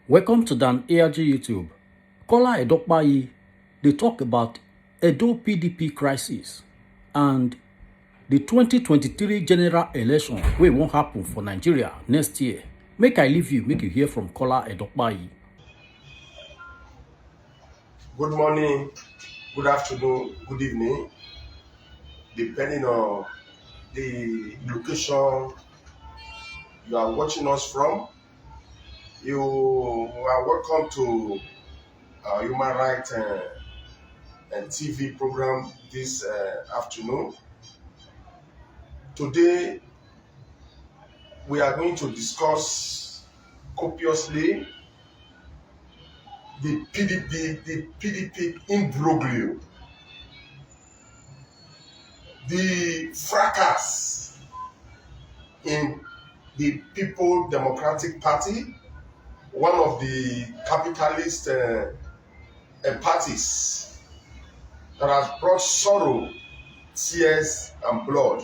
Welcome to Dan ARG YouTube. Kola Edo they talk about Edo PDP Crisis and the 2023 general election wey won't happen for Nigeria next year. Make I leave you, make you hear from Kola Edo Good morning, good afternoon, good evening, depending on the location you are watching us from. You are welcome to our Human Rights and TV program this afternoon. Today, we are going to discuss copiously the PDP imbroglio, the fracas in the People Democratic Party, one of the capitalist parties that has brought sorrow, tears, and blood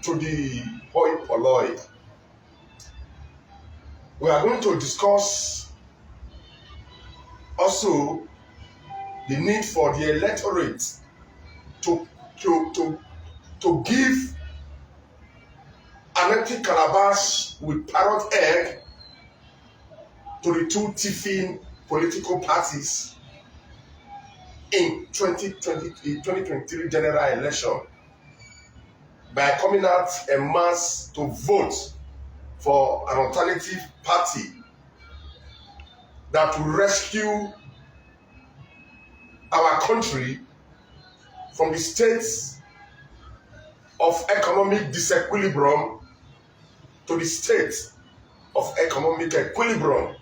to the hoi polloi. We are going to discuss also the need for the electorate to give an empty calabash with parrot egg to the two tiffin political parties in 2023 general election by coming out en masse to vote for an alternative party that will rescue our country from the state of economic disequilibrium to the state of economic equilibrium,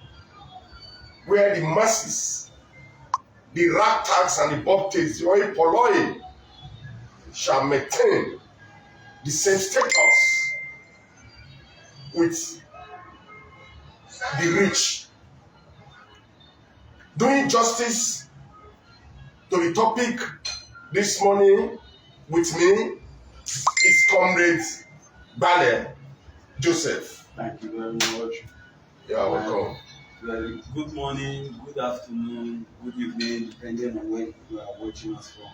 where the masses, the ragtags and the bobtails, the hoi polloi, shall maintain the same status with the rich. Doing justice to the topic this morning with me is Comrade Bale Joseph. Thank you very much. You are welcome. Very good morning, good afternoon, good evening, depending on where you are watching us from.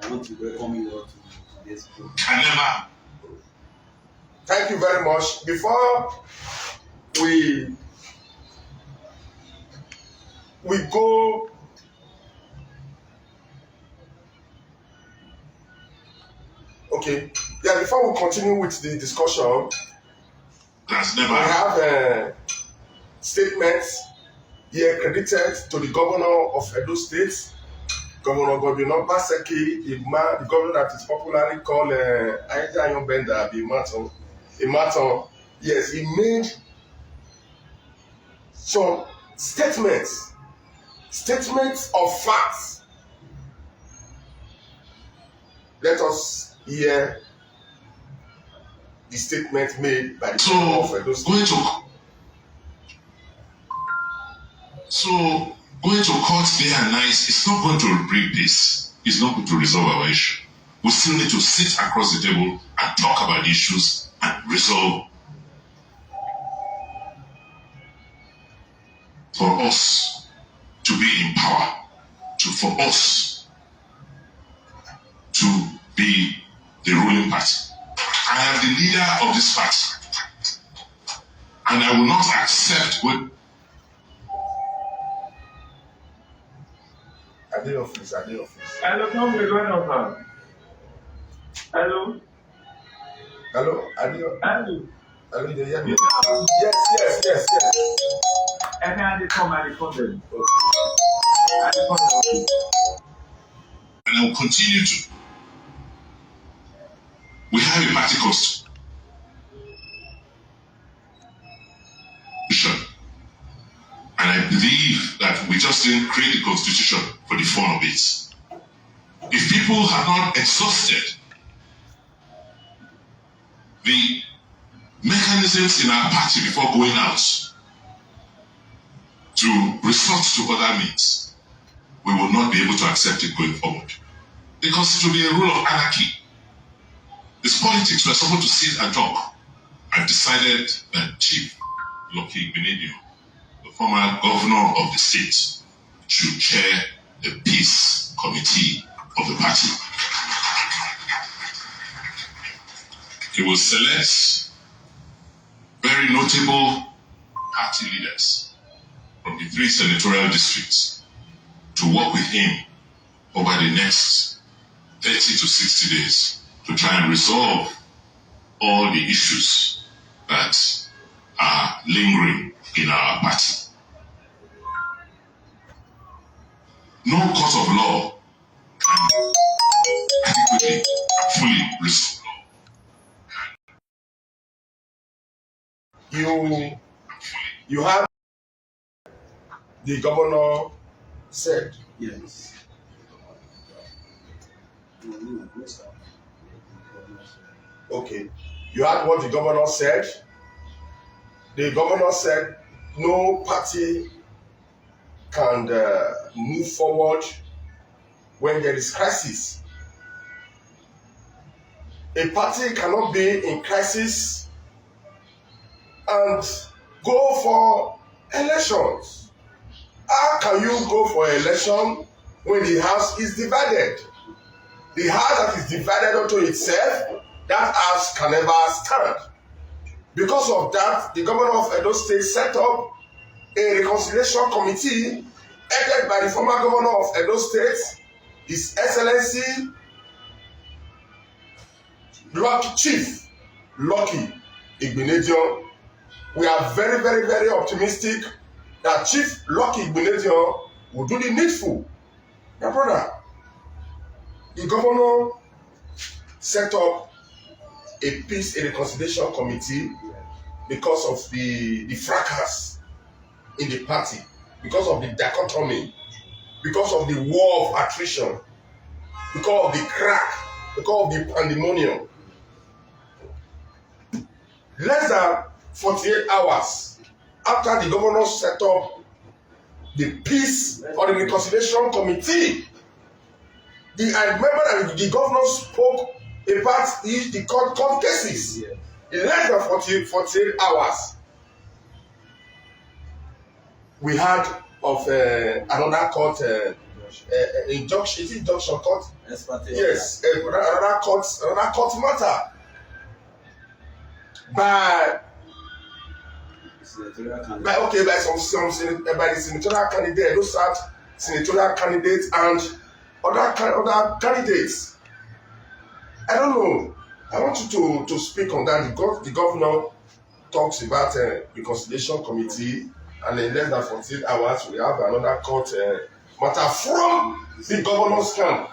I want to welcome you all to today's program. Thank you very much. Before we go before we continue with the discussion, we have a statement here credited to the governor of Edo State, Governor Godwin Obaseki, the governor that is popularly called Ajayon Benda Imaton. Yes, he made some statements of facts. Let us hear the statement made by the governor of Edo State. Going to court day and night is not going to bring this. It's not going to resolve our issue. We still need to sit across the table and talk about the issues and resolve. For us to be in power, for us to be the ruling party. I am the leader of this party, and I will not accept what. Hello, come with one of her. Hello. Hello. Hello, you hear me? Yes. And I come at the content. And I will continue to. We have a party constitution. And I believe that we just didn't create the constitution for the fun of it. If people have not exhausted the mechanisms in our party before going out to resort to other means, we will not be able to accept it going forward. Because it will be a rule of anarchy. It's politics. We're supposed to sit and talk. I've decided that Chief Lucky Benedict the former governor of the state, should chair the peace committee of the party. He will select very notable party leaders from the 3 senatorial districts to work with him over the next 30 to 60 days to try and resolve all the issues that are lingering in our party. No court of law can adequately and fully resolve. You have the governor said. Yes. Okay. You heard what the governor said. The governor said no party can move forward when there is crisis. A party cannot be in crisis and go for elections. How can you go for election when the house is divided? The house that is divided unto itself, that house can never stand. Because of that, the governor of Edo State set up a reconciliation committee headed by the former governor of Edo State, His Excellency Chief Lucky Igbenedion. We are very, very, very optimistic that Chief Lucky Igbenedion will do the needful. My brother, the governor set up a peace and reconciliation committee because of the fracas in the party, because of the dichotomy, because of the war of attrition, because of the crack, because of the pandemonium. Less than 48 hours after the governor set up the peace or the reconciliation committee, I remember that the governor spoke about the court cases. In less than 48 hours, we had of another court injunction. Is it injunction court? Yes, another court matter by the senatorial candidate, those senatorial candidates and other candidates. I don't know. I want you to speak on that. The governor talks about reconciliation committee, and in less than 48 hours we have another court matter from the governor's camp.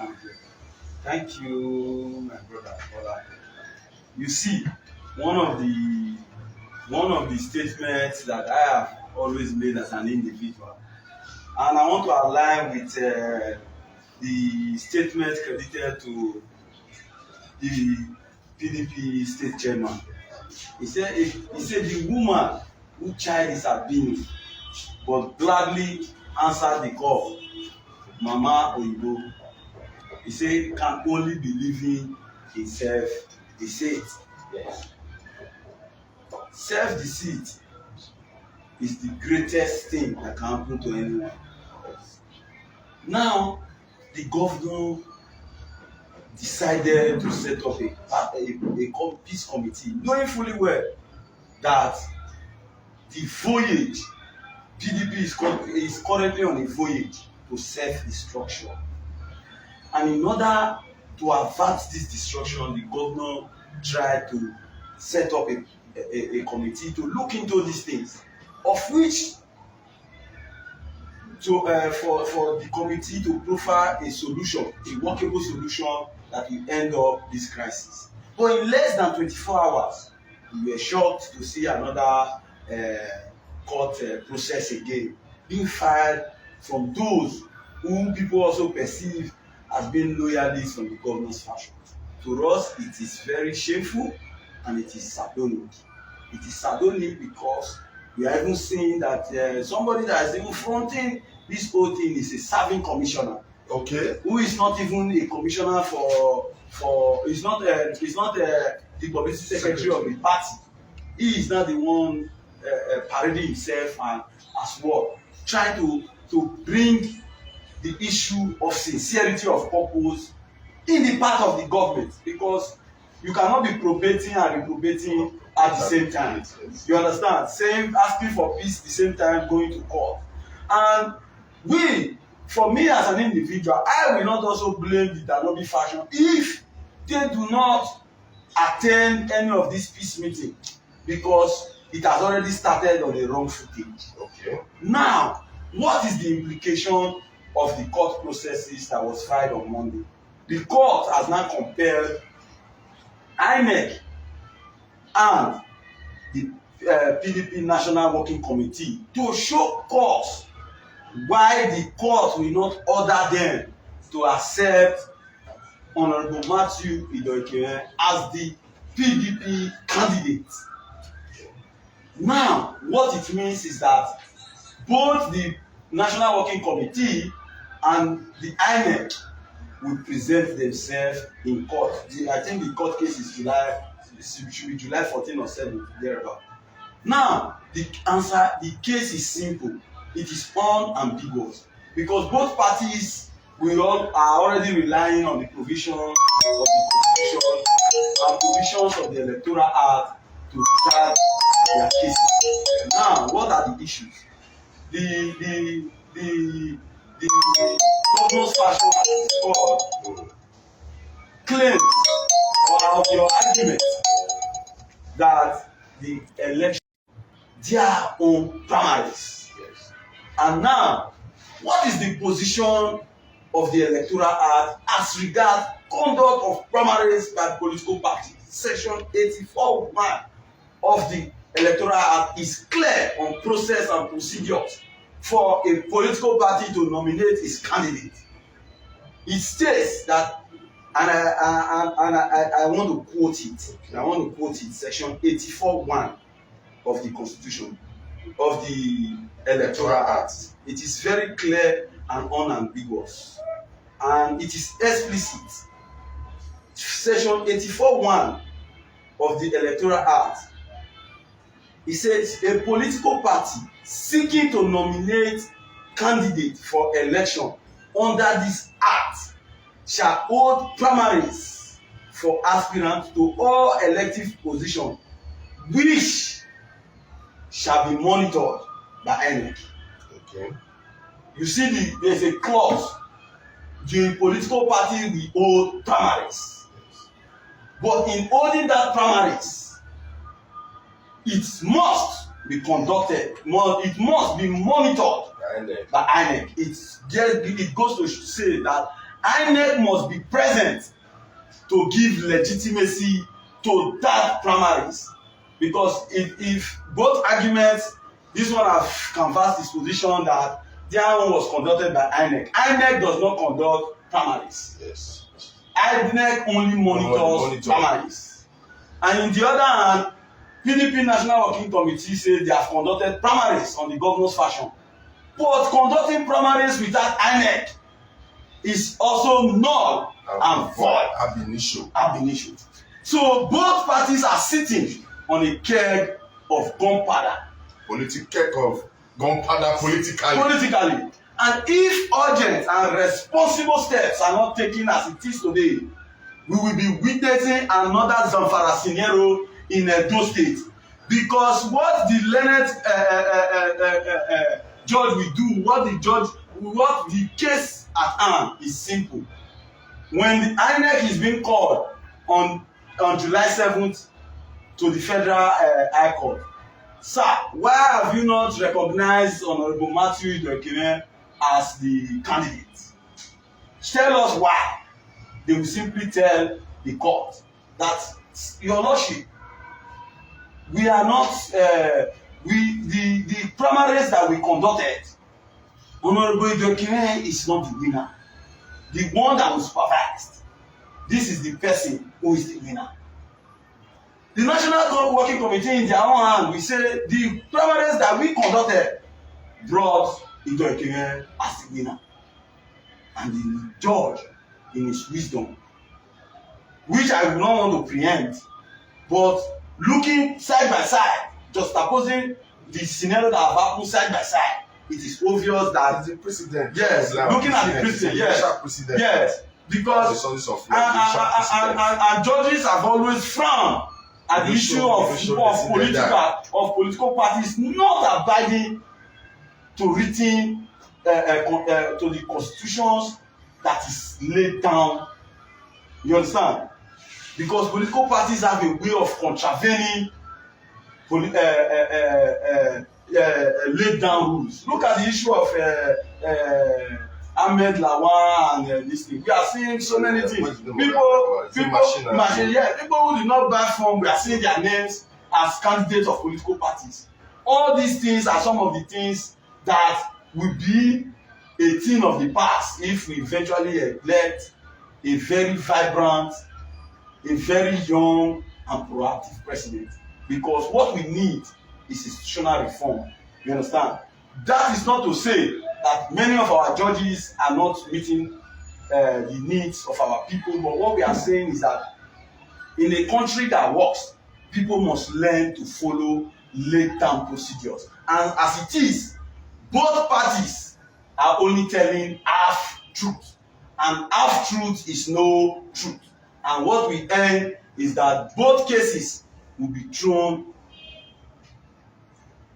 Thank you, my brother. You see, one of the statements that I have always made as an individual, and I want to align with the statement credited to the PDP state chairman. He said the woman whose child is abused but gladly answered the call, Mama Oyibo. He said can only be living in self-deceit. Yes. Self-deceit is the greatest thing that can happen to anyone. Now, the governor decided to set up a peace committee, knowing fully well that the voyage, PDP is currently on a voyage to self-destruction. And in order to avert this destruction, the governor tried to set up a committee to look into these things, of which for the committee to profile a solution, a workable solution that will end up this crisis. But in less than 24 hours, we were shocked to see another court process again being filed from those whom people also perceive as being loyalists from the governor's faction. To us, it is very shameful and it is sardonic. It is sardonic because we are even seeing that somebody that is even fronting this whole thing is a serving commissioner. Okay. Who is not even a commissioner he's not the publicity secretary of the party. He is not the one parading himself and as well trying to bring the issue of sincerity of purpose in the part of the government, because you cannot be probating and reprobating at the same time. You understand? Same asking for peace the same time going to court. And for me as an individual, I will not also blame the Danobi faction if they do not attend any of these peace meetings, because it has already started on a wrong footing. Okay. Now, what is the implication of the court processes that was filed on Monday? The court has now compelled INEC and the PDP National Working Committee to show cause why the court will not order them to accept Honorable Matthew Edo as the PDP candidate. Now, what it means is that both the National Working Committee and the INEC will present themselves in court. I think the court case is should be July 14 or 7 thereabout. Now, the case is simple. It is unambiguous, because both parties are already relying on the provisions of the Constitution and provisions of the Electoral Act to charge their cases. Now, what are the issues? The governor's faction claims or your argument that the election their own primaries. Yes. And now, what is the position of the Electoral Act as regards conduct of primaries by political parties? Section 84(1) of the Electoral Act is clear on process and procedures for a political party to nominate its candidate. It states that, and I want to quote it. I want to quote it. Section 84(1) of the Constitution of the Electoral Act. It is very clear and unambiguous, and it is explicit. Section 84(1) of the Electoral Act. It says a political party seeking to nominate candidate for election under this act shall hold primaries for aspirants to all elective positions, which shall be monitored by INEC. Okay. You see, there's a clause. The political party will hold primaries, but in holding that primaries, it must be conducted. It must be monitored by INEC. It goes to say that INEC must be present to give legitimacy to that primaries. Because if both arguments, this one has canvassed his position that their one was conducted by INEC. INEC does not conduct primaries. Yes. INEC only monitors primaries. And in the other hand, PDP National Working Committee says they have conducted primaries on the governor's fashion. But conducting primaries without INEC is also null and void. Ab initio. So both parties are sitting on a keg of gunpowder. Keg of gunpowder politically. And if urgent and responsible steps are not taken as it is today, we will be witnessing another Zamfara scenario in Edo State. Because what the learned judge will do, what the case at hand is simple. When the INEC is being called on July 7th to the Federal High Court, sir, why have you not recognized Honorable Matthew Edo as the candidate? Tell us why. They will simply tell the court that, Your Lordship, we are not the primaries that we conducted, Honorable Edo is not the winner. The one that was supervised, this is the person who is the winner. The National Working Committee in their own hand, we say the primaries that we conducted brought Edo as the winner. And the judge, in his wisdom, which I do not want to preempt, but looking side by side, juxtaposing the scenario that have happened side by side, it is obvious that the president. Yes, looking at the president, yes, because and judges have always frowned at the issue of political parties not abiding to written to the constitutions that is laid down. You understand? Because political parties have a way of contravening laid down rules. Look at the issue of Ahmed Lawan and this thing. We are seeing so many things. People who did not buy form, we are seeing their names as candidates of political parties. All these things are some of the things that will be a thing of the past if we eventually elect a very vibrant, a very young and proactive president. Because what we need is institutional reform. You understand? That is not to say that many of our judges are not meeting the needs of our people, but what we are saying is that in a country that works, people must learn to follow laid down procedures. And as it is, both parties are only telling half truth, and half truth is no truth. And what we end is that both cases will be thrown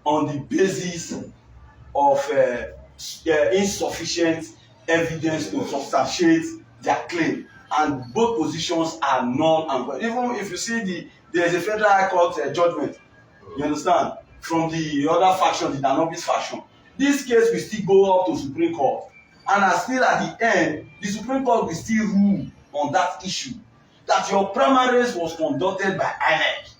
on the basis of insufficient evidence to substantiate their claim, and both positions are null and void. Even if you see there is a federal high court judgment, you understand, from the other faction, the Danobis faction. This case will still go up to Supreme Court, and still at the end, the Supreme Court will still rule on that issue, that your primaries was conducted by INEC.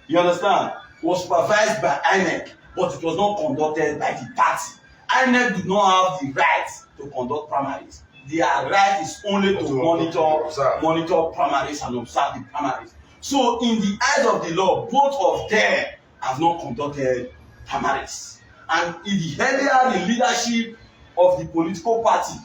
You understand? Was supervised by INEC, but it was not conducted by the party. INEC do not have the right to conduct primaries. Their right is only to monitor primaries and observe the primaries. So in the eyes of the law, both of them have not conducted primaries. And in the earlier leadership of the political party,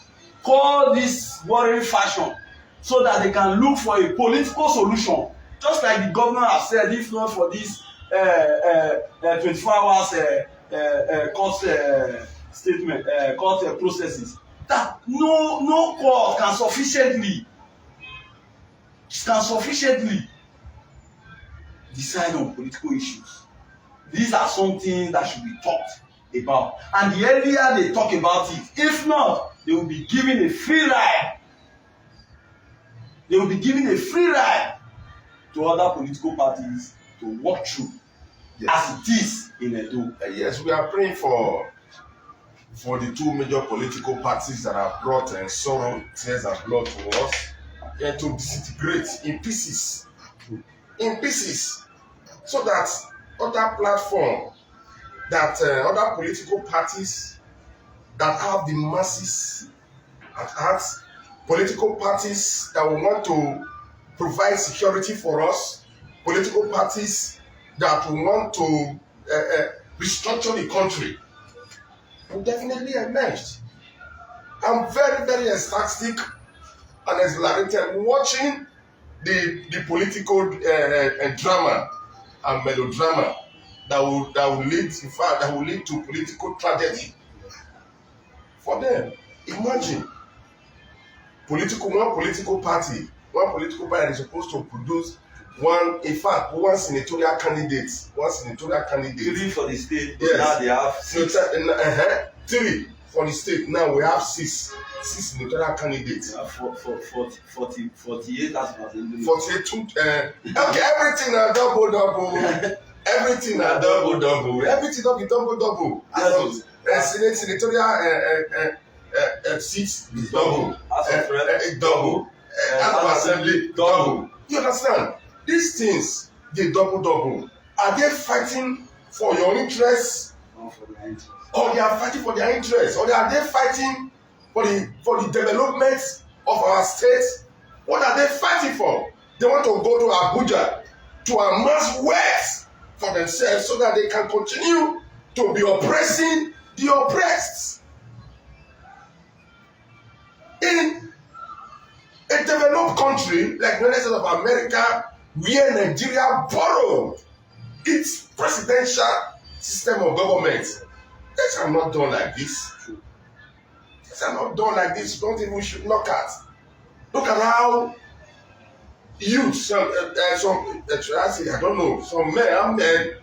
call this warring faction so that they can look for a political solution. Just like the governor has said, if not for this 24 hours court statement, court processes, that no court can sufficiently decide on political issues. These are something that should be talked about. And the earlier they talk about it, if not, they will be given a free ride. They will be given a free ride to other political parties to walk through, as it is in Edo. Yes, we are praying for the two major political parties that have brought sorrow, tears, and blood to us, and to disintegrate in pieces, so that other platform, that other political parties that have the masses at heart, political parties that will want to provide security for us, political parties that will want to restructure the country, will definitely emerge. I'm very, very ecstatic and exhilarated watching the political drama and melodrama that will lead to political tragedy for them. Imagine one political party is supposed to produce one senatorial candidate. 3 for the state, but yes. Now they have 6. 3 for the state. Now we have 6 senatorial candidates. 48 as was in 48. Okay, everything are double. Everything are double. Everything will be double. Senatorial seats is double. Double. House of Assembly double. You understand? These things, they double. Are they fighting for your interests? Or they are fighting for their interests? Or are they fighting for the development of our state? What are they fighting for? They want to go to Abuja to amass wealth for themselves so that they can continue to be oppressing the oppressed. In a developed country like the United States of America, where Nigeria borrowed its presidential system of government. Things are not done like this. Things are not done like this. Don't even should look at. Look at how youth, some men,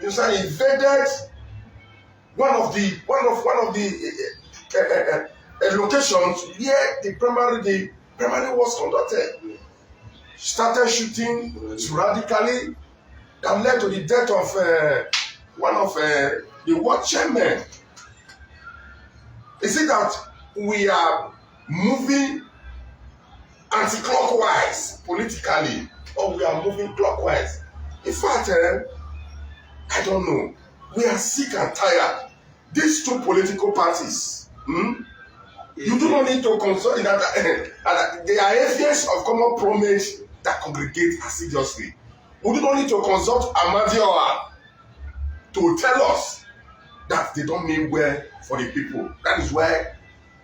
you say invaded one of the locations where the primary was conducted. Started shooting radically that led to the death of one of the ward chairmen. Is it that we are moving anti-clockwise politically, or we are moving clockwise? In fact, I don't know. We are sick and tired. These two political parties, you do not need to consult that. They are areas of common promise that congregate assiduously. We do not need to consult Amadioa to tell us that they don't mean well for the people. That is why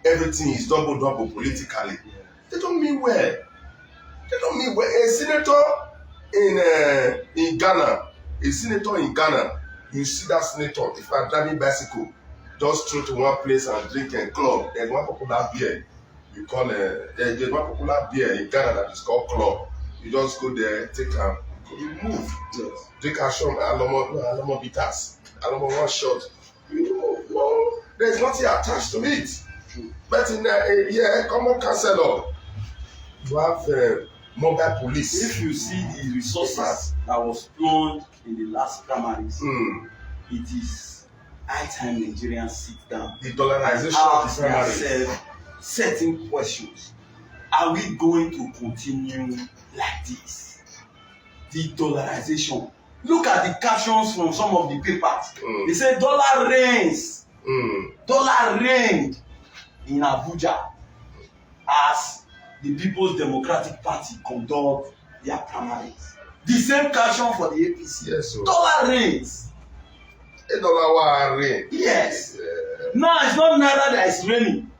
everything is double politically. They don't mean well. They don't mean well. A senator in Ghana, you see that senator, if I'm driving bicycle, just throw to one place and drink a club. There's one popular beer. You call there's one popular beer in Ghana that is called club. You just go there, take a, you move. Yes. Drink a shot, Alomo bitters, Alomo one shot. You move. No, there's nothing attached to it. But in common councillor, you have mobile police. If you see the resources that was plunged in the last primaries, it is high time Nigerians sit down. The dollarization of the primaries. Certain questions. Are we going to continue like this? The dollarization. Look at the captions from some of the papers. They say dollar reigns. Dollar reigned in Abuja as the People's Democratic Party conduct their primaries. The same caption for the APC. Yes, sir. Dollar reigns. $1 rain. Yes. Now it's not naira that is raining,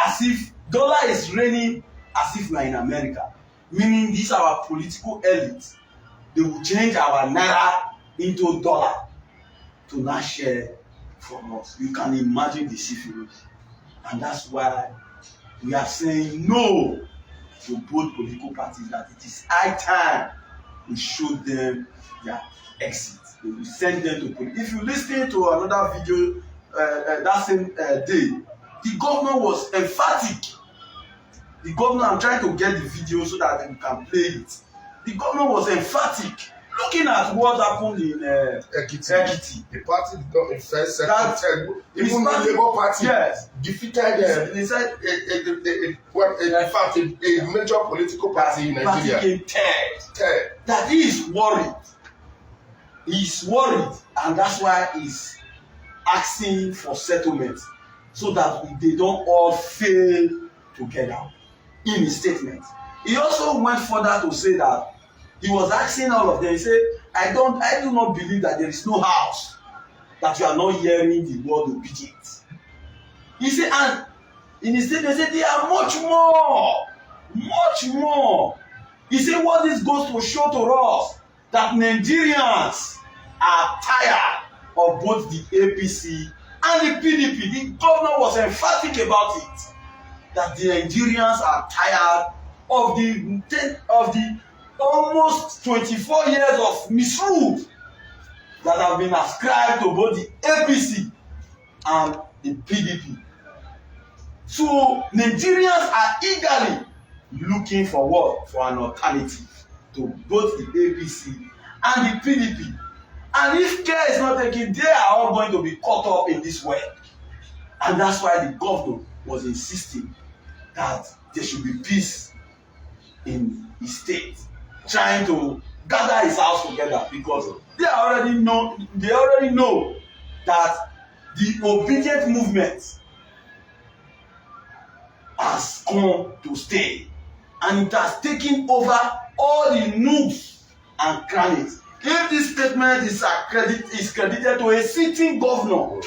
as if dollar is raining, as if we are in America. Meaning these are our political elites. They will change our naira into dollar to not share from us. You can imagine the syphilis. And that's why we are saying no to both political parties, that it is high time we show them their exit. We will send them to police. If you listen to another video that same day, the governor was emphatic. The governor, I'm trying to get the video so that we can play it. The governor was emphatic, looking at what happened in Ekiti. The party got in first, second, third. Even the Labour Party defeated. They said in fact, a major political party in Nigeria. Party came third. That he is worried. He's worried, and that's why he's asking for settlement, so that they don't all fail together. In his statement, he also went further to say that he was asking all of them. He said, I do not believe that there is no house that you are not hearing the word obedient. He said, and in his statement, he said, there are much more. He said, what this goes to show to us, that Nigerians are tired of both the APC and the PDP. The governor was emphatic about it, that the Nigerians are tired of the almost 24 years of misrule that have been ascribed to both the APC and the PDP. So Nigerians are eagerly looking for what? For an alternative to both the APC and the PDP. And if care is not taken, they are all going to be caught up in this web. And that's why the governor was insisting that there should be peace in his state, trying to gather his house together, because they already know that the obedient movement has come to stay, and it has taken over all the nooks and crannies. If this statement is credited to a sitting governor,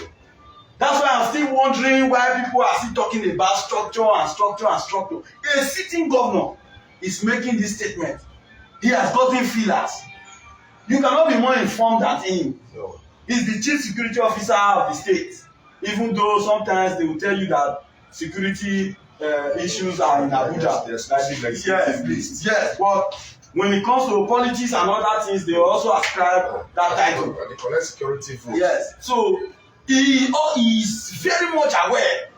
that's why I'm still wondering why people are still talking about structure. A sitting governor is making this statement. He has gotten feelers. You cannot be more informed than him. No. is the chief security officer of the state, even though sometimes they will tell you that security issues are in Abuja. Yes, but when it comes to politics and other things, they also ascribe that title. They collect security votes. Yes, so he is very much aware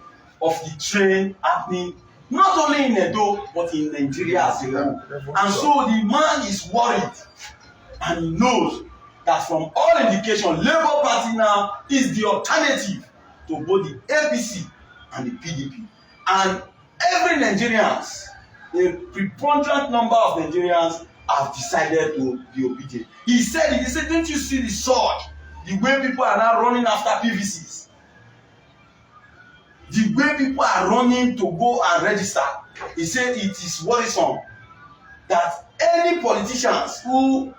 of the trend happening not only in Edo but in Nigeria as a whole. And so the man is worried, and he knows that from all indication, Labour Party now is the alternative to both the APC and the PDP. And every Nigerians, a preponderant number of Nigerians have decided to be obedient. He said, don't you see the surge? The way people are now running after PVCs. The way people are running to go and register. He said it is worrisome that any politician who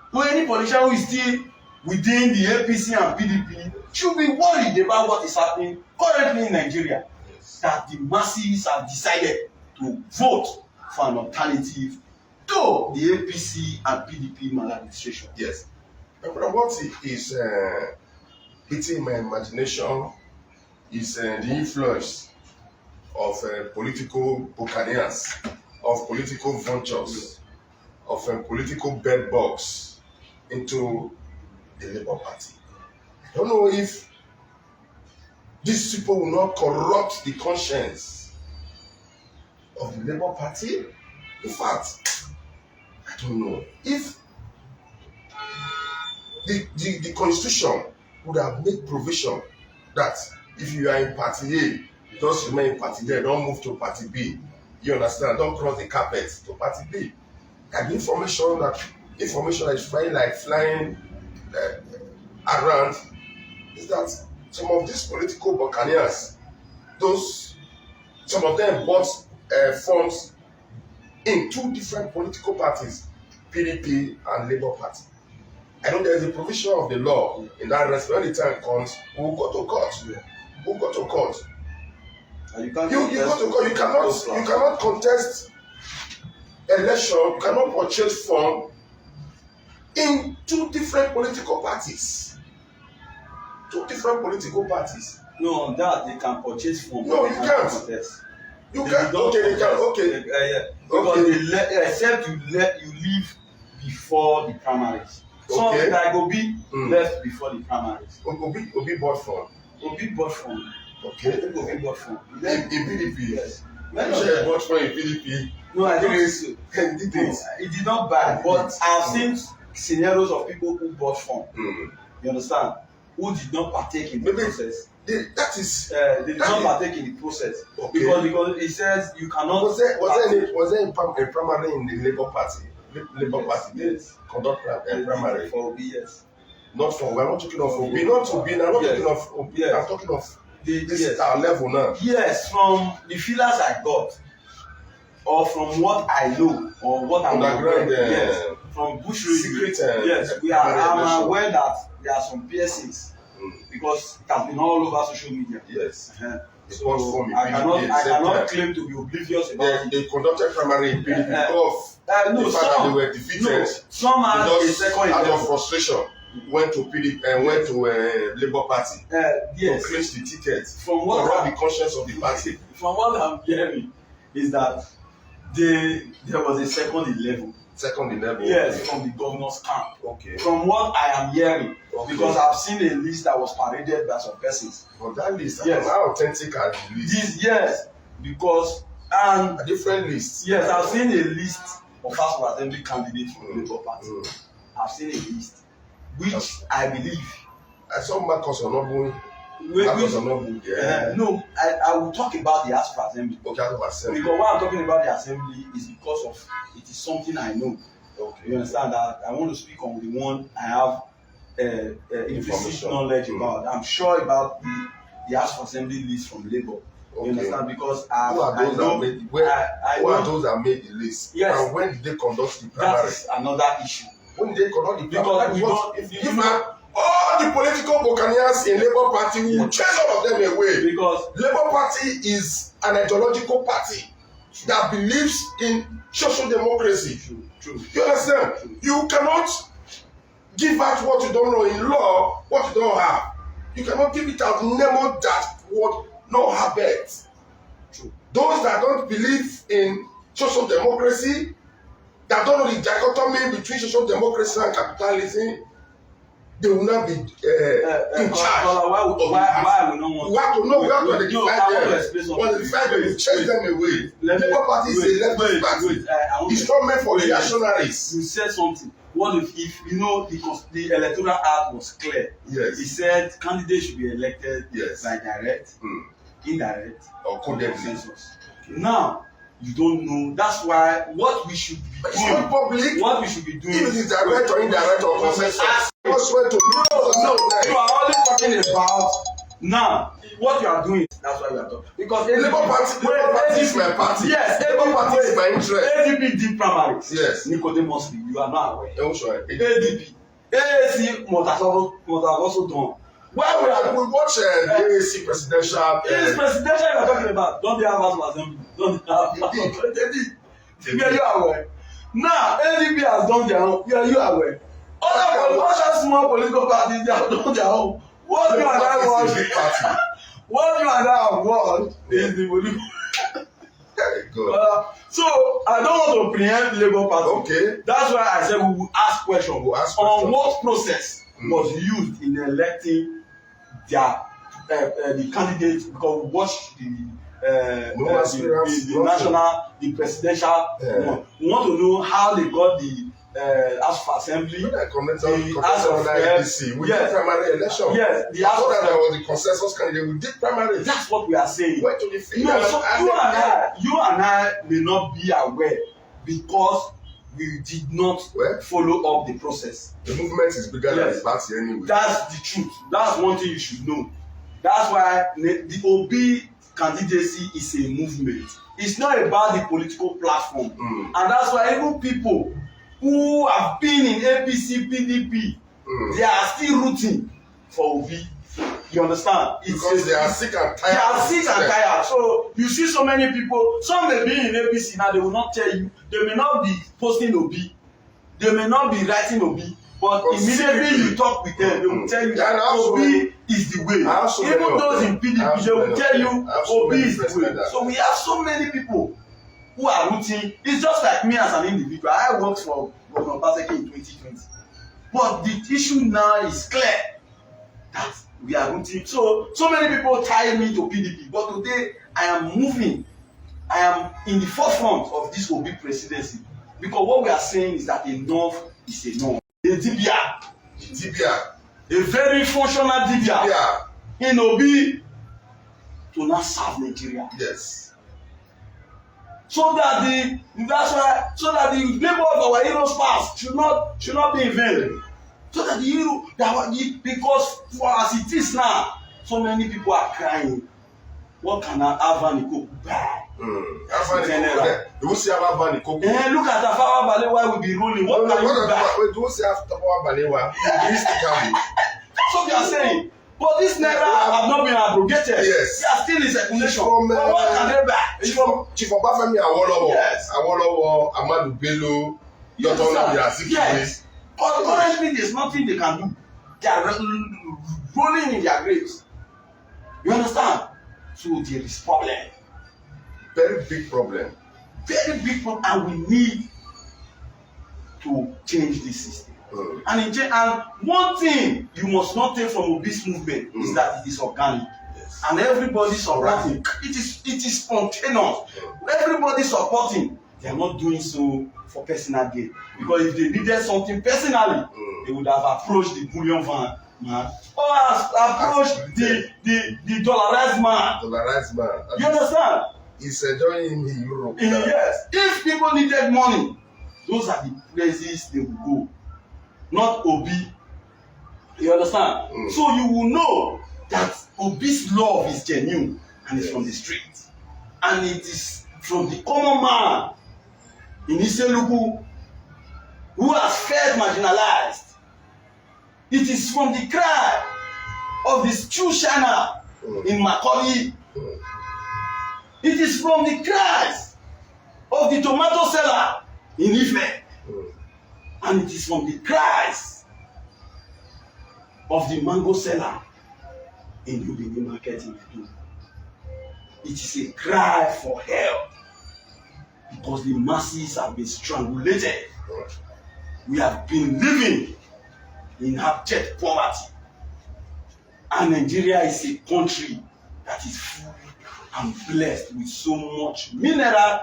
is still within the APC and PDP should be worried about what is happening currently in Nigeria. That the masses have decided to vote for an alternative to the APC and PDP maladministration. Yes. But what is hitting my imagination is the influence of political buccaneers, of political vultures, of political bedbugs into the Labour Party. I don't know if these people will not corrupt the conscience of the Labour Party. In fact, I don't know if the constitution would have made provision that if you are in party A, you just remain in party A, don't move to party B. You understand? Don't cross the carpet to party B. And the information that is flying around is that some of these political buccaneers, some of them bought funds in two different political parties, PDP and Labour Party. I know there is a provision of the law in that respect. When the time comes, we will go to court. We'll go to court. And you go to court. You cannot contest election. You cannot purchase fund in two different political parties. Two different political parties. No, on that they can purchase from. No, you can't. Contest. You can't. Okay, they can. Okay. Yeah. Because except you leave before the primaries. Okay. Some like Obi left before the primaries. Obi bought from. Obi bought from. Okay. Obi bought from. In PDP. Yes. You said bought from in PDP. No, I didn't say so. He did not buy, but I've seen scenarios of people who bought from. You understand? Who did not partake in the process. They did not partake in the process. Okay. Because it says you cannot. Was there a primary in the Labour Party? Labour Party did conduct a primary for Obi, yes. Not for. We're not talking of Obi. Not Obi. I'm not talking of Obi. Yes. I'm talking of this is our level now. Yes, from the feelers I got, or from what I know, or what I'm aware. Yes, from bush secret. Yes, I'm aware that there are some piercings because it has been all over social media. Yes. So I cannot claim to be oblivious about it. They conducted primary in PDP because no, the fact that they were defeated. Some had a second out of frustration went to PDP and went to Labour Party yes. to clinch the ticket. From what corrupt the conscience of the party. From what I'm hearing is that there was a second 11. Second 11. Yes, from the governor's camp. Okay. From what I am hearing, because I've seen a list that was paraded by some persons. But that list, yes. How authentic are the list? Yes, because and a different list. Yes, I've seen a list of House of Assembly candidates from the Labour Party. I've seen a list, which I believe. I saw Marcus Onobu. Marcus Onobu. Yeah. No, I will talk about the House of Assembly. Okay, House of Assembly. Because why I'm talking about the Assembly is because of it is something I know. Okay. You understand that I want to speak on the one I have implicit knowledge about. I'm sure about the House of Assembly list from Labour. Okay. You understand? Because who are those that made the list? Yes. And when did they conduct the primary? That is another issue. When did they conduct the primary? Because all the political buccaneers in Labour Party will chase all of them away. Because Labour Party is an ideological party that believes in social democracy. True. You understand? True. You cannot give out what you don't know in law, what you don't have. You cannot give it out, name that what not have it. Those that don't believe in social democracy, that don't know the dichotomy between social democracy and capitalism, they will not be in charge. Why we don't want? We have to know. We have to identify them. When they find them, we chase them away. Labour Party is a leftist party. It's not meant for reactionaries. You said something. What if you know the electoral act was clear? Yes. He said candidates should be elected by direct, indirect, or consensus. Now you don't know. That's why what we should be doing. It's not public. What we should be doing. If it is direct or indirect or consensus. No, you are only talking about now. What you are doing. That's why we are talking. Because Labour Party is my party. Yes, Labour Party is my interest. ADP did primaries. Yes. Nicodemus, you are not aware. Oh, sorry. ADP. AAC must have also done. Well, we watch the AAC presidential. It is presidential you are talking about. Don't they have House of Assembly? Don't they have They did. Are you aware? Now, ADP has done their own. Are you aware? Other small political parties, they have done their own. What you and I want, what you and I want is the political. So I don't want to preempt Labour Party. Okay. That's why I said we will ask questions on what process was used in electing their the candidates, because we watch the presidential one. We want to know how they got the House of Assembly, the House of APC. We did primary election. Yes, the House of there was the consensus candidate. We did primary. That's what we are saying. Went to the field. No, so you and I may not be aware because we did not follow up the process. The movement is bigger than the party anyway. That's the truth. That's one thing you should know. That's why the OB candidacy is a movement. It's not about the political platform. And that's why even people who have been in APC, PDP, they are still rooting for OB. You understand? Because they are sick and tired. They are sick and tired. So you see so many people, some may be in APC now, they will not tell you. They may not be posting OB. They may not be writing OB. But immediately you talk with them, they will tell you that OB is the way. Even those in PDP, they will tell you OB is the way. So we have so many people who are rooting. It's just like me as an individual. I worked for Governor Obaseki in 2020. But the issue now is clear that we are rooting. So many people tie me to PDP. But today, I am moving. I am in the forefront of this OB presidency. Because what we are saying is that enough is enough. A Dibia. A very functional Dibia. In OB to not serve Nigeria. Yes. So that the labor of our heroes past should not be in vain. So that the hero because for as it is now, so many people are crying. What can Avani Cook buy? You will see Avani Cook. Look at Tafawa Balewa will be ruling. What can you buy? You will see Tafawa Balewa. That's what you are saying. But this naira have not been abrogated. Yes. They are still in circulation. But what can they buy? Chief Obafemi Awolowo. Yes. Awolowo, Amadu Bello, Dr. Nnamdi Azikiwe. Yes. But currently there's nothing they can do. They are rolling in their graves. You understand? So there is problem. Very big problem. Very big problem, and we need to change this system. And one thing you must not take from this movement is that it is organic. Yes. And everybody supporting. It is spontaneous. Everybody supporting. They are not doing so for personal gain. Because if they needed something personally, they would have approached the bullion van man or approached the dollarized man. You understand? He's enjoying in Europe. Yes. If people needed money, those are the places they will go. Not OB. You understand? So you will know that OB's love is genuine and it's from the street. And it is from the common man in Iseluku who has felt marginalized. It is from the cry of the stew shiner in Macaulay. It is from the cries of the tomato seller in Ife. And it is from the cries of the mango seller in Ubini market in Edo. It is a cry for help because the masses have been strangulated. We have been living in abject poverty, and Nigeria is a country that is full and blessed with so much mineral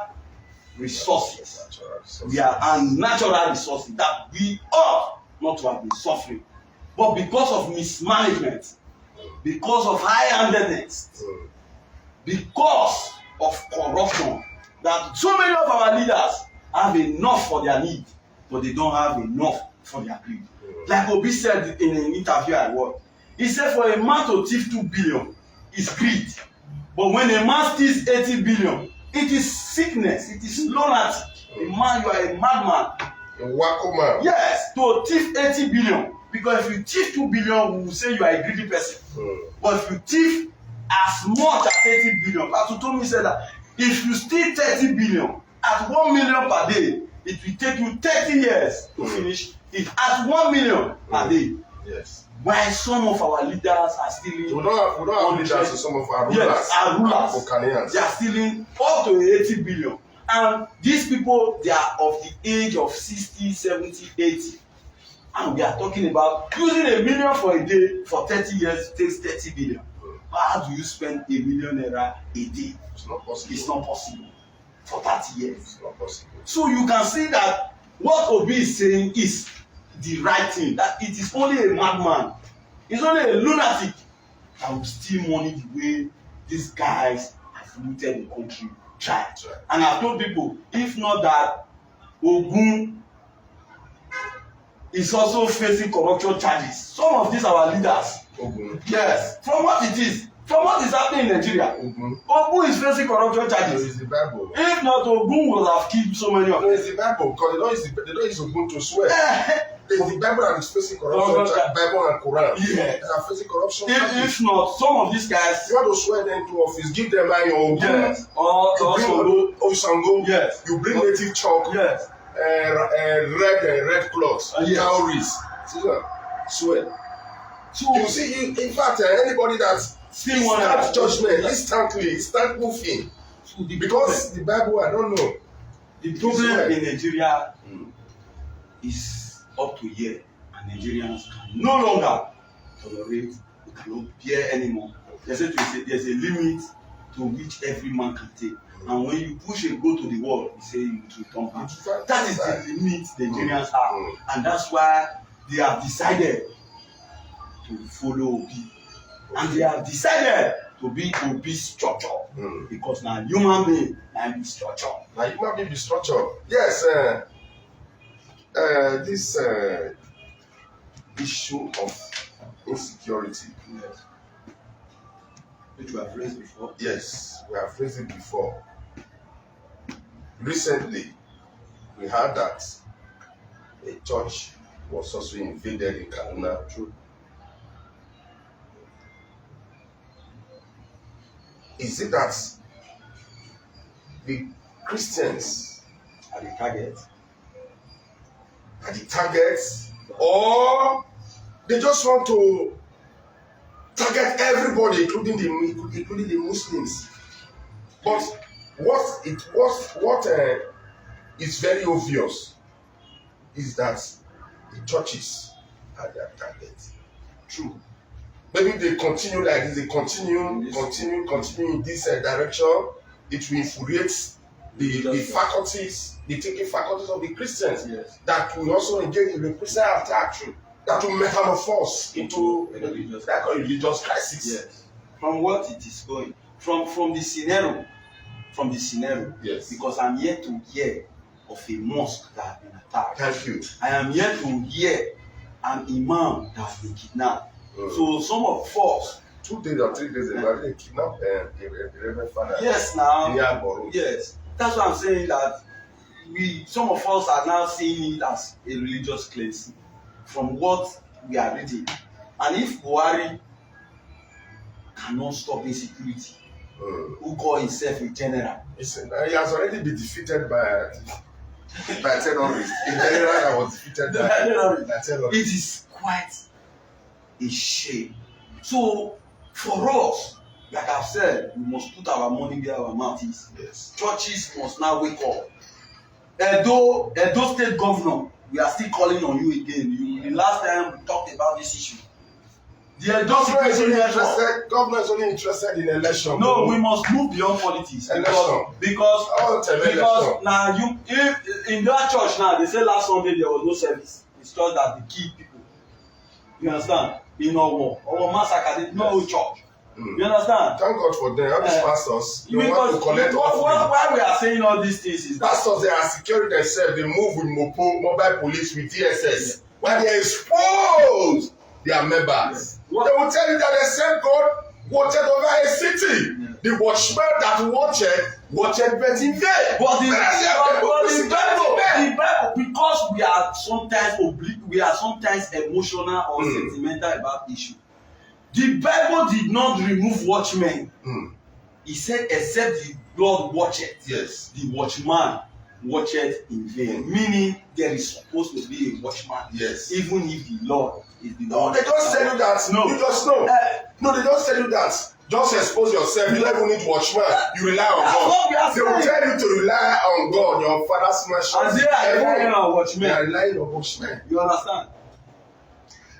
resources. We are and natural resources that we ought not to have been suffering, but because of mismanagement, because of high-handedness, because of corruption, that so many of our leaders have enough for their need, but they don't have enough for their greed. Like Obi said in an interview I watched, he said for a man to thief 2 billion is greed, but when a man steals 80 billion, it is sickness, it is lunatic. A man, you are a madman. A wacko man. Yes, to thief 80 billion. Because if you thief 2 billion, we will say you are a greedy person. But if you thief as much as 80 billion, as you told me, said that if you steal 30 billion at 1 million per day, it will take you 30 years to finish it at 1 million per day. Yes. Why some of our leaders are stealing? We don't have leaders, so some of our rulers. Yes, our rulers. They are stealing up to 80 billion. And these people, they are of the age of 60, 70, 80. And we are talking about using $1 million for a day for 30 years takes 30 billion. How do you spend $1 million a day? It's not possible. It's not possible for 30 years. It's not possible. So you can see that what Obi is saying is the right thing. That it is only a madman, it's only a lunatic that will steal money the way these guys have looted the country. Try. And I've told people, if not that, Ogun is also facing corruption charges. Some of these our leaders. Ogun. Yes. From what it is. From what is happening in Nigeria. Ogun is facing corruption charges. It's the Bible. If not, Ogun would have killed so many of them. It's the Bible because they don't use Ogun to swear. It's the Bible that is facing corruption. Bible and Quran. Yes. They are facing corruption. If not, some of these guys. You want to swear them to office, give them your Ogun. Yes. Or Osango. Yes. You bring native chalk. Yes. Red cloth. Yes. Cowries. Swear. So you see, in fact, anybody that still want start judgment instantly, start moving. So because the Bible, I don't know. The problem in Nigeria is up to here, and Nigerians can no longer tolerate, we cannot bear anymore. There's a limit to which every man can take. And when you push a goat to the wall, you say you will turn back. That is the limit the Nigerians have. And that's why they have decided to follow Obi. And they have decided to be Obi's structure. Because now human being now be structure. Now human being be structure. Yes, this issue of insecurity. Yes. Which we have raised before. Yes, we have raised it before. Recently, we heard that a church was also invaded in Kaduna. True. Is it that the Christians Are the target? Are the targets, or they just want to target everybody, including the Muslims? But what is very obvious is that the churches are their target. True. Maybe they continue like this, they continue in this direction. It will infuriate the faculties, the thinking faculties of the Christians. Yes. That will also engage in the Christian attack. That will metamorphose into a religious crisis. Yes. From what it is going, from the scenario. Yes. Because I'm yet to hear of a mosque that has been attacked. Thank you. I am yet to hear an imam that has been kidnapped. So some of us 2 days or 3 days ago, they kidnapped a Reverend Father. Yes, now. In yes, that's why I'm saying that some of us are now seeing it as a religious cleansing from what we are reading. And if Buhari cannot stop insecurity, who call himself a general, listen, he has already been defeated by terrorists. A general that was defeated by terrorists. It is quite a shame. So for us, like I've said, we must put our money where our mouth is. Yes. Churches must now wake up. Edo State Governor, we are still calling on you again. The last time we talked about this issue. The Edo Governor is only interested in election. No, we must move beyond politics. Because now if in that church now they say last Sunday there was no service. It's just that the key people. You understand? In our massacre, no church. You understand? Thank God for them. All these pastors, they want to collect offering. Why we are saying all these things is pastors, they are securing themselves. They move with mobile police, with DSS. When they expose their members, they will tell you that they said God watched over a city. The watchman that watched but in vain. But the Bible, because we are sometimes emotional or sentimental about issues. The Bible did not remove watchmen. He said, except the Lord watcheth. Yes. The watchman watcheth in vain. Meaning there is supposed to be a watchman. Yes. Even if the Lord is the No, they don't tell you that. No. You just know. No, they don't tell you that. Just expose yourself. You don't even need watchman. You rely on God. They will tell you to rely on God. Your father's mansion. And they are relying on watchmen. They are relying on watchmen. You understand?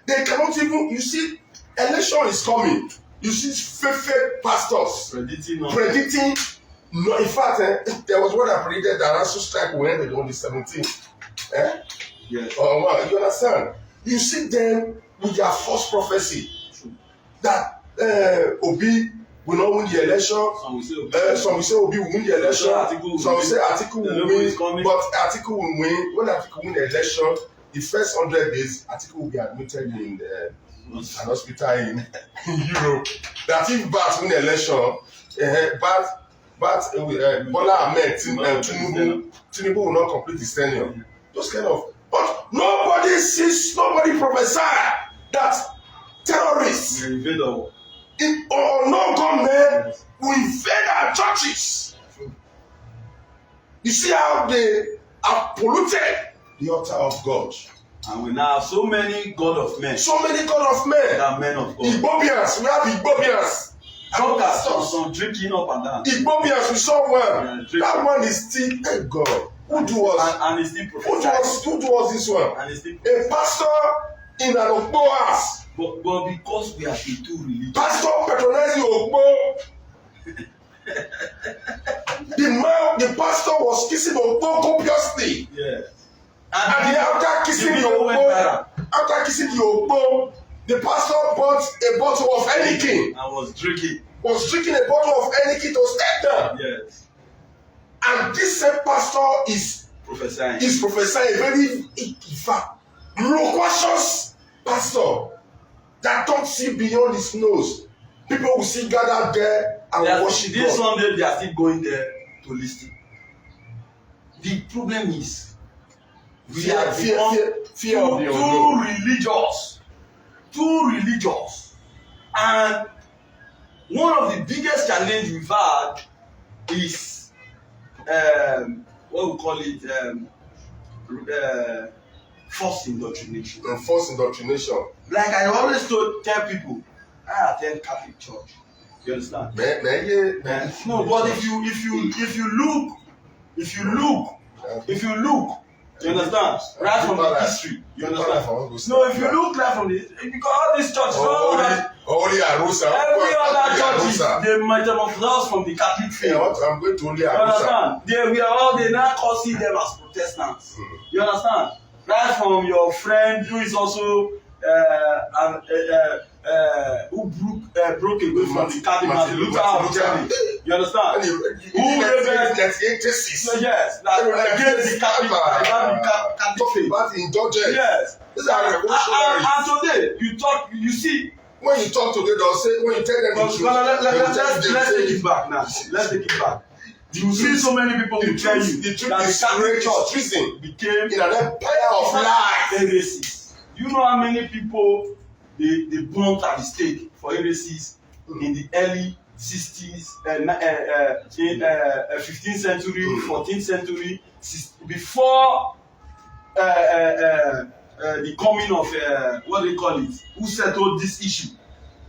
They cannot even, you see, election is coming. You see fake pastors predicting. No, in fact, there was one that predicted that national strike will end on the 17th. Yes. You understand? You see them with their false prophecy that Obi will not win the election. Some will say Obi will win the election. Some will say Atiku will win, but Atiku will win. When Atiku win the election, the first 100 days, Atiku will be admitted in an hospital in Europe. That if Bat win the election, Bola Ahmed Tinubu will not complete his tenure. Those kind of. But nobody prophesy that terrorists or no gunmen will invade our churches. You see how they have polluted the altar of God. And we now have so many God of men. So many God of men. That men of God. Igbobians, we have Igbobians. Some drinking up and down. Igbobians, we saw one. That one is still, thank God. Who do us? And he's still prophesying. Who do us this one? And he's still a pastor in an Ogbo house. But because we are too religious. Pastor patronizing Ogbo. The pastor was kissing Ogbo copiously. Yes. And after kissing the Ogbo, the pastor bought a bottle of Heineken. And was drinking a bottle of Heineken to step down. Yes. And this same pastor is prophesying very, in fact, loquacious pastor that don't see beyond his nose. People will see gathered there and worship God. This Sunday they are still going there to listen. The problem is we are fear of the unknown. Too religious. And one of the biggest challenges we've had is what we call it forced indoctrination. Forced indoctrination. Like I always tell people, I attend Catholic church. You understand? No, but if you look, you understand? Right from the history, you understand? No, if you look right from the, because all these churches, only Arusa. Every other churches, they metamorphose from the Catholic faith. I'm going to only Arusa. You understand? They now calling them as Protestants. You understand? Right from your friend who is also who broke away from the Catholic Martin Luther of Germany. You understand? Who rebelled? Yes, against the Catholic faith. But indulgence. Yes. And today you see. When you talk to them, they'll say, when you tell them the truth, let's take it back now. Let's take it back. You see so many people who tell you the truth that the Catholic Church became in an empire of lies. Heresies. You know how many people they burnt at the stake for heresies in the early 60s, 15th century, 14th century, before the coming of what they call it, who settled this issue.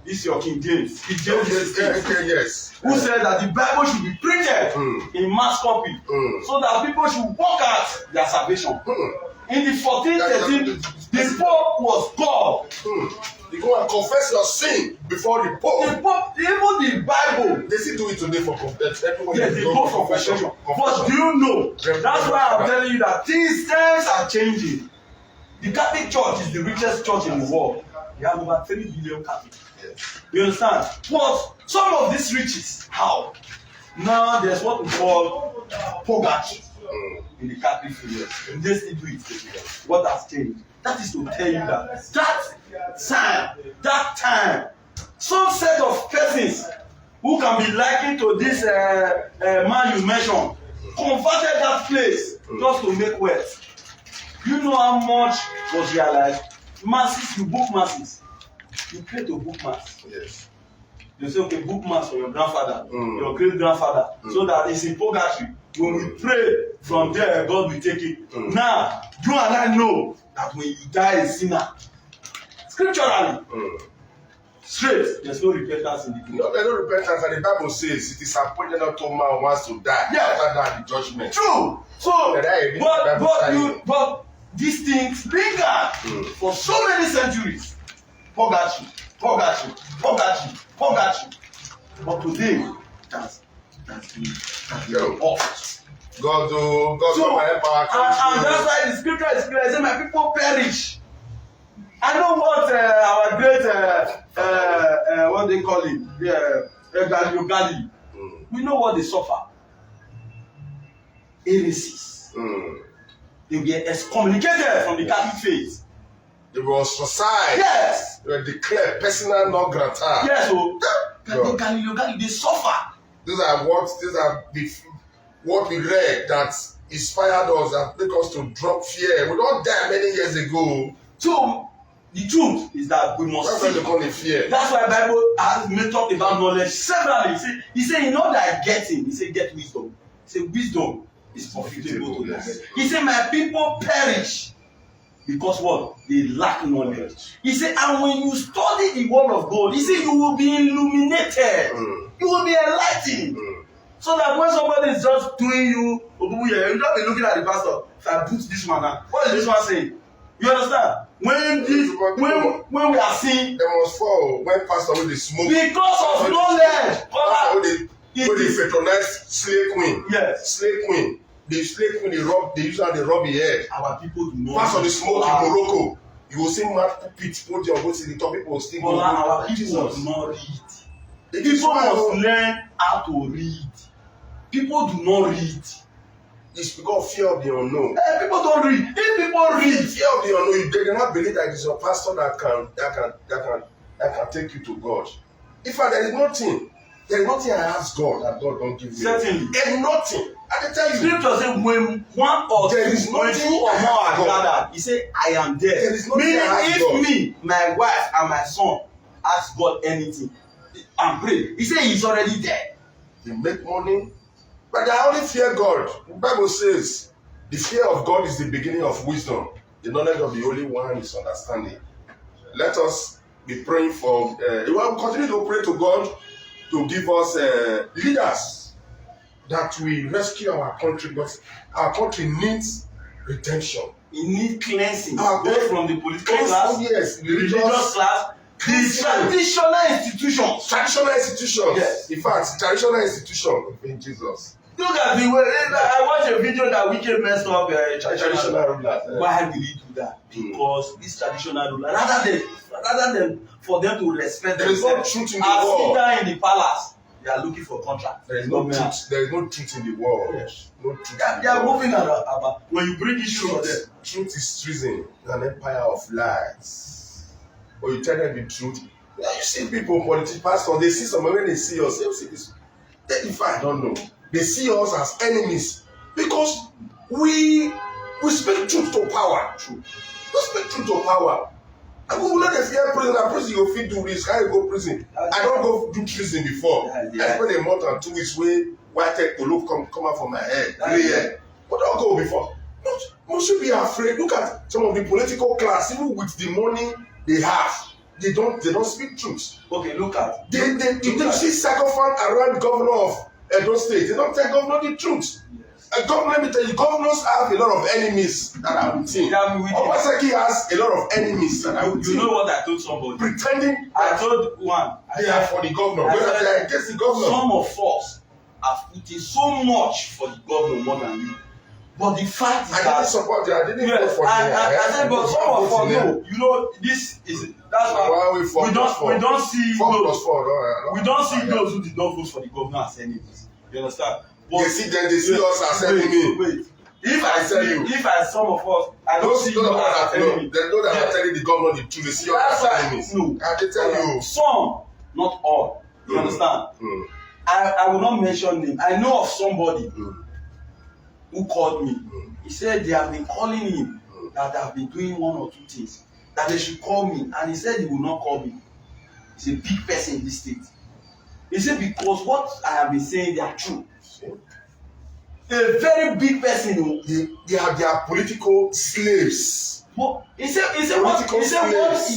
This your King James. King James yes. Who said that the Bible should be printed in mass copy so that people should work out their salvation. In the 1413, the Pope was called. You go and confess your sin before the Pope. The Pope, even the Bible. They still do it today for confession. Yes, they go for confession. But do you know? That's why I'm telling you that things are changing. The Catholic Church is the richest church in the world. They have over 3 billion Catholics. Yes. You understand? But some of these riches, how? Now there's what we call purgatory in the Catholic faith. They still do it today. What has changed? That is to tell you that time, some set of persons who can be likened to this man you mentioned converted that place just to make wealth. You know how much was realized? Masses, you book masses. You pay to book mass. Yes. You say, okay, book mass for your grandfather, your great grandfather, so that it's in purgatory. When we pray from there, God will take it. Now, you and I know that when you die a sinner, scripturally, straight, there's no repentance in the kingdom. No, there's no repentance, and the Bible says it is appointed unto man wants to die. Yes. After that, the judgment. True. So, but these things linger for so many centuries. Purgatory. But today, that's been off. God my help our and that's why the scripture is clear. It says, my people perish. I know what our great what they call it, Galilee. We know what they suffer. Heresies. They were excommunicated from the Catholic faith. They were ostracized. Yes. They were declared personal non grata. Yes, so Galilee, they suffer. These are what we read that inspired us and make us to drop fear. We don't die many years ago. So the truth is that we must that's why they call it fear. That's why the Bible has talked about knowledge severally. He said, in all that getting, he said, get wisdom. He said, wisdom is profitable to us. He said, my people perish because what? They lack knowledge. He said, and when you study the word of God, he said, you will be illuminated. You will be enlightened. So that when somebody is just doing you don't be looking at the pastor. If I put this one down, what is this one saying? You understand? When we are seeing, they must fall when pastor with the smoke. Because of knowledge. They patronize slave queen. Yes. Slave queen. The slave queen they usually rub the head. Our people do not. Pastor the smoke in Morocco. You will see mad pit podium go to the top people still go. Our people do not read. People must learn how to read. People do not read. It's because of fear of the unknown. People don't read. If people read, fear of the unknown, they do not believe that it's your pastor that can take you to God. In fact, there is nothing I ask God that God don't give me. Certainly. There is nothing. I can tell you. Scripture says when one or there is two or more are gathered, he said, I am there. There is nothing Meaning, I ask if God. me, my wife, and my son ask God anything and pray, he said he's already there. They make money, but they only fear God. The Bible says the fear of God is the beginning of wisdom. The knowledge of the Holy One is understanding. Let us be praying for. We will continue to pray to God to give us leaders that will rescue our country. But our country needs redemption. It needs cleansing. Both from the political class, yes, religious class, the traditional institutions. Traditional institutions. Yes. In fact, traditional institution in Jesus. Look at the way I watched a video that Wike messed up traditional rulers. Why did he do that? Because these traditional rulers, rather than for them to respect there is no truth in the world. As in the palace, they are looking for contract. There is no truth. There is no truth in the world. Yes. No truth. They are moving about when you bring issues for them. Truth is treason, an empire of lies. When you tell them the truth, you see people, politicians, pastors, they see someone when they see us, they see this. In fact, I don't know. They see us as enemies because we speak truth to power. Truth. We speak truth to power. And we will let them fear prison. And prison, you fit do this. How you go prison? I don't go do treason before. I spend a month and 2 weeks where white tech will come out from my head. 3 years. But don't go before. We should be afraid. Look at some of the political class, even with the money they have, they don't speak truth. Okay, look at. They see sycophant around governor of Edo State. They don't tell governor the truth. Yes. Let me tell you, governors have a lot of enemies that are with him. Obaseki has a lot of enemies that are with him. You know what I told somebody? Pretending I told one. They are for the governor. Whether they are against the governor. Some of us have put in so much for the governor more than you. But the fact is I didn't support you. I didn't vote for you. I said, but some of us know. You know, this is that's why we don't see those who did not vote for the governor as enemies. You understand? But they see us as enemies. Wait. If some of us, I don't see you as enemies. They know that I'm telling the governor the truth. They see us as enemies. No. I can tell you. Some, not all. You understand? I will not mention name. I know of somebody who called me. He said they have been calling him that they have been doing one or two things, that they should call me, and he said he will not call me. He's a big person in this state. He said because what I have been saying, they are true. A very big person. They are political slaves. But he said what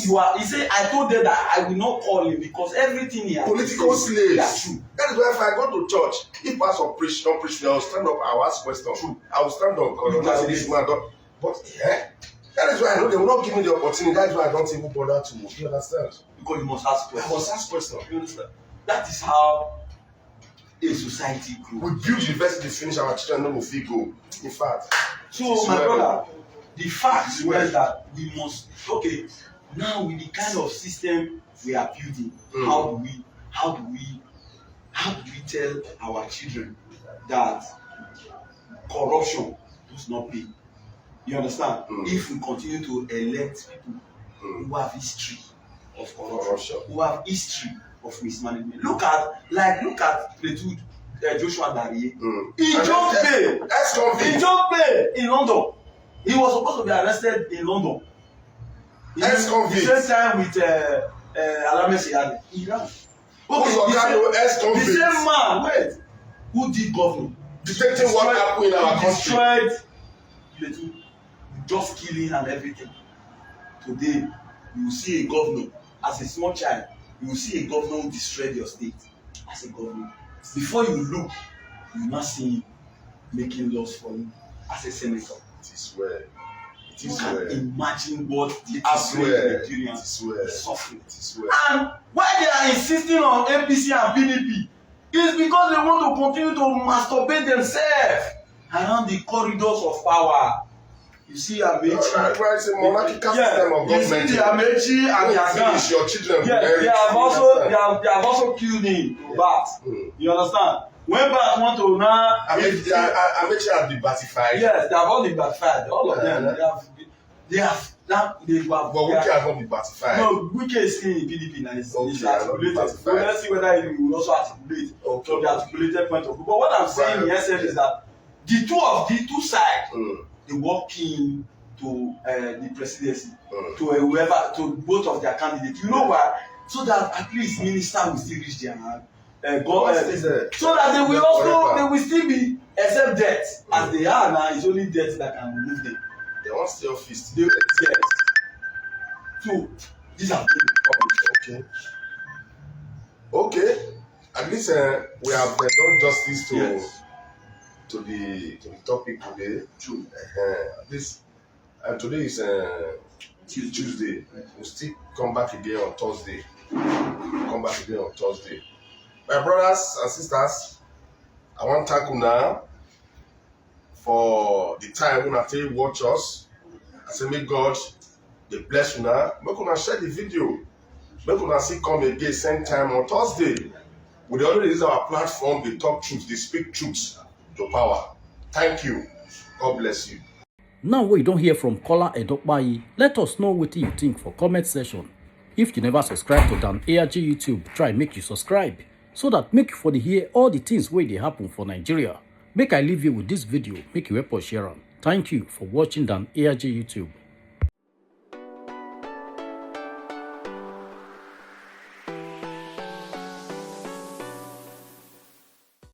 you are. He said I told them that I will not call him because everything he has political slaves. They are true. That is why if I go to church, if pastor preach, don't preach, I will stand up, I will ask questions. True. I will stand up because this man don't. But that is why I know they will not give me the opportunity. That is why I don't even bother to move. You understand? Because you must ask questions. I must ask questions. You understand? That is how a society grows. We build universities, finish our children, no fee go. In fact. So my brother, the fact was that we must now with the kind of system we are building, how do we tell our children that corruption does not pay? You understand? If we continue to elect people who have history of corruption, who have history of mismanagement. Look at Plateau, Joshua Darie. He just paid in London. He was supposed to be arrested in London. The same time with Alame Seyade. He ran. The same man, who did governor? Detecting what happened in our country. Destroyed Plateau, just killing and everything. Today, you see a governor, as a small child, you will see a governor who destroyed your state as a governor. Before you look, you will not see him making laws for you as a senator. It is well. You can imagine what the average Nigerian is suffering. And why they are insisting on APC and PDP is because they want to continue to masturbate themselves around the corridors of power. You see Amechi. It's a monarchical system of government. You see the Amechi and finish your children. They have also killed him. But you understand? When Bat want to now, Amechi has been batified. Yes, they have all been batified. All of them. They have. But Wike has not been batified. No, Wike is still in PDP now. It's articulated. So let's see whether he will also articulate from the articulated point of view. But what I'm saying in essence is that the two sides, they walk in to the presidency, to whoever, to both of their candidates. You know why? So that at least minister will still reach their hand. So that they will still be except death as they are now. It's only death that can remove them. They won't stay office. Yes. So these are the problems. Okay. At least we have done justice to the topic today. True. At least today is Tuesday. We'll still come back again on Thursday. My brothers and sisters, I want to thank you now for the time when I tell you watch us. I say, may God they bless you now. Make una share the video. Make una see come again same time on Thursday. We already use our platform, they talk truth, they speak truth to power. Thank you. God bless you. Now we don't hear from Kola Edokpayi. Let us know what you think for comment section. If you never subscribe to Dan ARG YouTube, try make you subscribe. So that make you for the hear all the things where they happen for Nigeria. Make I leave you with this video, make you help us share them. Thank you for watching Dan ARG YouTube.